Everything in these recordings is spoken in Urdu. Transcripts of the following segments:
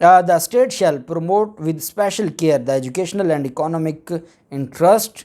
The state shall promote with special care the educational and economic interest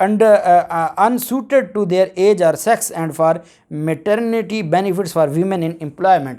unsuited to their age or sex, and for maternity benefits for women in employment।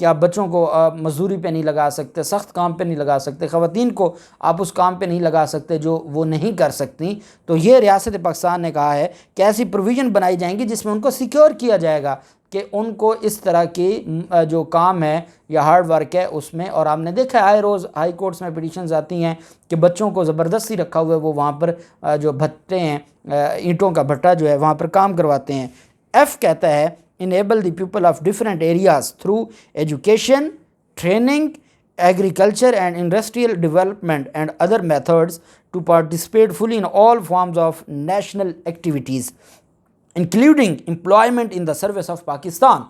کہ آپ بچوں کو مزدوری پہ نہیں لگا سکتے، سخت کام پہ نہیں لگا سکتے، خواتین کو آپ اس کام پہ نہیں لگا سکتے جو وہ نہیں کر سکتی، تو یہ ریاست پاکستان نے کہا ہے کہ ایسی پروویژن بنائی جائیں گی جس میں ان کو سیکیور کیا جائے گا کہ ان کو اس طرح کی جو کام ہے یا ہارڈ ورک ہے اس میں، اور آپ نے دیکھا ہے آئے روز ہائی کورٹس میں پٹیشنز آتی ہیں کہ بچوں کو زبردستی رکھا ہوا ہے، وہ وہاں پر جو بھٹے ہیں، اینٹوں کا بھٹا جو ہے وہاں پر کام کرواتے ہیں۔ ایف کہتا ہے enable the people of different areas through education, training, agriculture and industrial development and other methods to participate fully in all forms of national activities including employment in the service of Pakistan،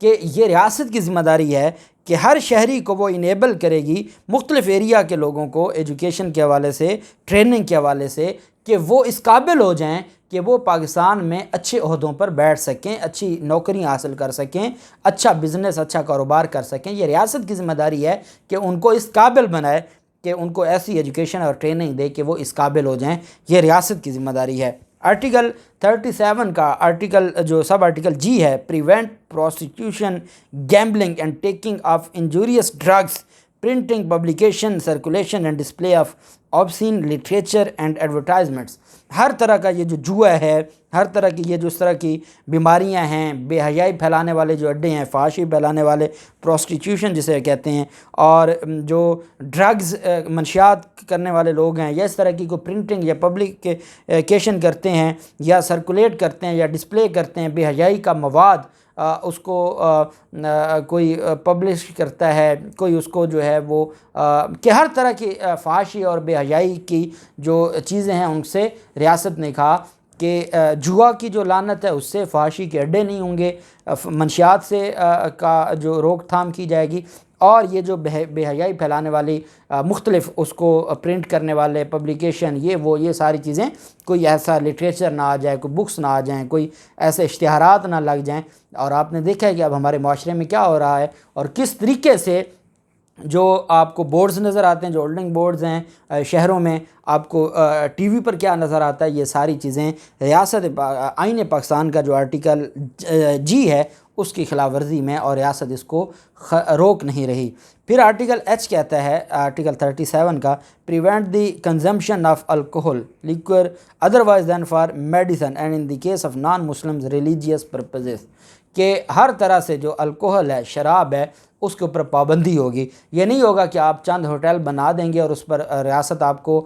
کہ یہ ریاست کی ذمہ داری ہے کہ ہر شہری کو وہ انیبل کرے گی مختلف ایریا کے لوگوں کو ایجوکیشن کے حوالے سے، ٹریننگ کے حوالے سے، کہ وہ اس قابل ہو جائیں کہ وہ پاکستان میں اچھے عہدوں پر بیٹھ سکیں، اچھی نوکریاں حاصل کر سکیں، اچھا بزنس، اچھا کاروبار کر سکیں۔ یہ ریاست کی ذمہ داری ہے کہ ان کو اس قابل بنائے، کہ ان کو ایسی ایجوکیشن اور ٹریننگ دے کہ وہ اس قابل ہو جائیں۔ یہ ریاست کی ذمہ داری ہے۔ آرٹیکل 37 کا آرٹیکل جو سب آرٹیکل جی ہے، prevent prostitution, gambling and taking of injurious drugs, printing, publication, circulation and display of obscene literature and advertisements. ہر طرح کا یہ جو جوا ہے، ہر طرح کی یہ جو اس طرح کی بیماریاں ہیں، بے حیائی پھیلانے والے جو اڈے ہیں، فحاشی پھیلانے والے، پروسٹیٹیوشن جسے کہتے ہیں، اور جو ڈرگز منشیات کرنے والے لوگ ہیں، یا اس طرح کی کوئی پرنٹنگ یا پبلیکیشن کرتے ہیں یا سرکولیٹ کرتے ہیں یا ڈسپلے کرتے ہیں بے حیائی کا مواد، اس کو کوئی پبلش کرتا ہے، کوئی اس کو جو ہے وہ کہ ہر طرح کی فحاشی اور بے حیائی کی جو چیزیں ہیں ان سے ریاست نے کہا کہ جوا کی جو لعنت ہے اس سے فحاشی کے اڈے نہیں ہوں گے، منشیات سے کا جو روک تھام کی جائے گی، اور یہ جو بے حیائی پھیلانے والی مختلف اس کو پرنٹ کرنے والے، پبلیکیشن، یہ ساری چیزیں، کوئی ایسا لٹریچر نہ آ جائے، کوئی بکس نہ آ جائیں، کوئی ایسے اشتہارات نہ لگ جائیں۔ اور آپ نے دیکھا ہے کہ اب ہمارے معاشرے میں کیا ہو رہا ہے اور کس طریقے سے جو آپ کو بورڈز نظر آتے ہیں، جو ہولڈنگ بورڈز ہیں شہروں میں، آپ کو ٹی وی پر کیا نظر آتا ہے، یہ ساری چیزیں ریاست آئین پاکستان کا جو آرٹیکل جی ہے اس کی خلاف ورزی میں، اور ریاست اس کو روک نہیں رہی۔ پھر آرٹیکل ایچ کہتا ہے، آرٹیکل 37 کا، prevent the consumption of alcohol liquor otherwise than for medicine and in the case of non Muslims religious purposes, کہ ہر طرح سے جو الکوہل ہے، شراب ہے، اس کے اوپر پابندی ہوگی۔ یہ نہیں ہوگا کہ آپ چند ہوٹل بنا دیں گے اور اس پر ریاست آپ کو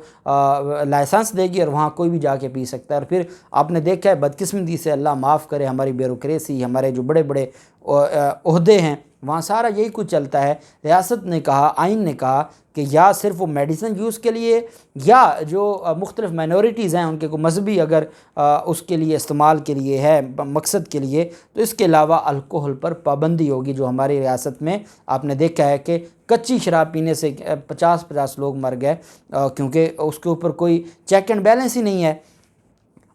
لائسنس دے گی اور وہاں کوئی بھی جا کے پی سکتا ہے۔ اور پھر آپ نے دیکھا ہے بدقسمتی سے، اللہ معاف کرے، ہماری بیوروکریسی، ہمارے جو بڑے بڑے عہدے ہیں وہاں سارا یہی کچھ چلتا ہے۔ ریاست نے کہا، آئین نے کہا کہ یا صرف وہ میڈیسن یوز کے لیے، یا جو مختلف مائنورٹیز ہیں ان کے کو مذہبی اگر اس کے لیے استعمال کے لیے ہے، مقصد کے لیے، تو اس کے علاوہ الکوہل پر پابندی ہوگی۔ جو ہماری ریاست میں آپ نے دیکھا ہے کہ کچی شراب پینے سے 50 لوگ مر گئے، کیونکہ اس کے اوپر کوئی چیک اینڈ بیلنس ہی نہیں ہے۔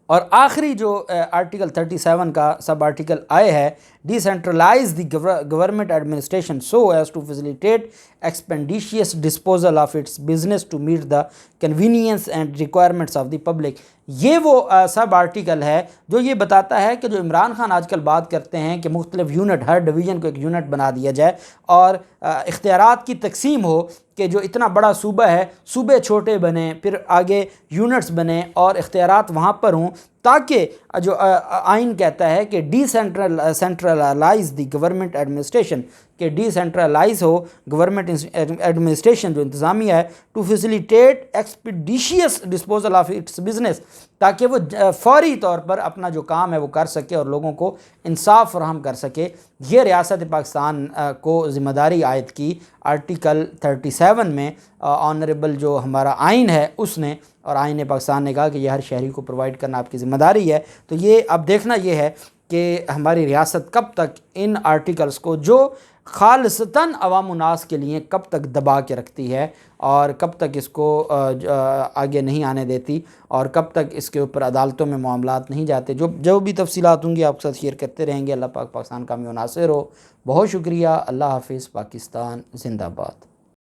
اور آخری جو آرٹیکل 37 کا سب آرٹیکل آئے ہے، decentralise the government administration so as to facilitate expeditious disposal of its business to meet the convenience and requirements of the public. یہ وہ سب آرٹیکل ہے جو یہ بتاتا ہے کہ جو عمران خان آج کل بات کرتے ہیں کہ مختلف یونٹ، ہر ڈویژن کو ایک یونٹ بنا دیا جائے اور اختیارات کی تقسیم ہو، کہ جو اتنا بڑا صوبہ ہے، صوبے چھوٹے بنیں، پھر آگے یونٹس بنیں اور اختیارات وہاں پر ہوں، تاکہ جو آئین کہتا ہے کہ سینٹرلائز دی گورنمنٹ ایڈمنسٹریشن، کہ ڈی سینٹرلائز ہو گورنمنٹ ایڈمنسٹریشن جو انتظامیہ ہے، to facilitate expeditious disposal of its business, تاکہ وہ فوری طور پر اپنا جو کام ہے وہ کر سکے اور لوگوں کو انصاف فراہم کر سکے۔ یہ ریاست پاکستان کو ذمہ داری عائد کی آرٹیکل 37 میں، آنریبل جو ہمارا آئین ہے اس نے، اور آئین پاکستان نے کہا کہ یہ ہر شہری کو پرووائڈ کرنا آپ کی ذمہ داری ہے۔ تو یہ اب دیکھنا یہ ہے کہ ہماری ریاست کب تک ان آرٹیکلز کو جو خالصتاً عوام الناس کے لیے کب تک دبا کے رکھتی ہے، اور کب تک اس کو آگے نہیں آنے دیتی، اور کب تک اس کے اوپر عدالتوں میں معاملات نہیں جاتے۔ جو بھی تفصیلات ہوں گی آپ کے ساتھ شیئر کرتے رہیں گے۔ اللہ پاک پاکستان کامیاب و ناصر ہو۔ بہت شکریہ۔ اللہ حافظ۔ پاکستان زندہ باد۔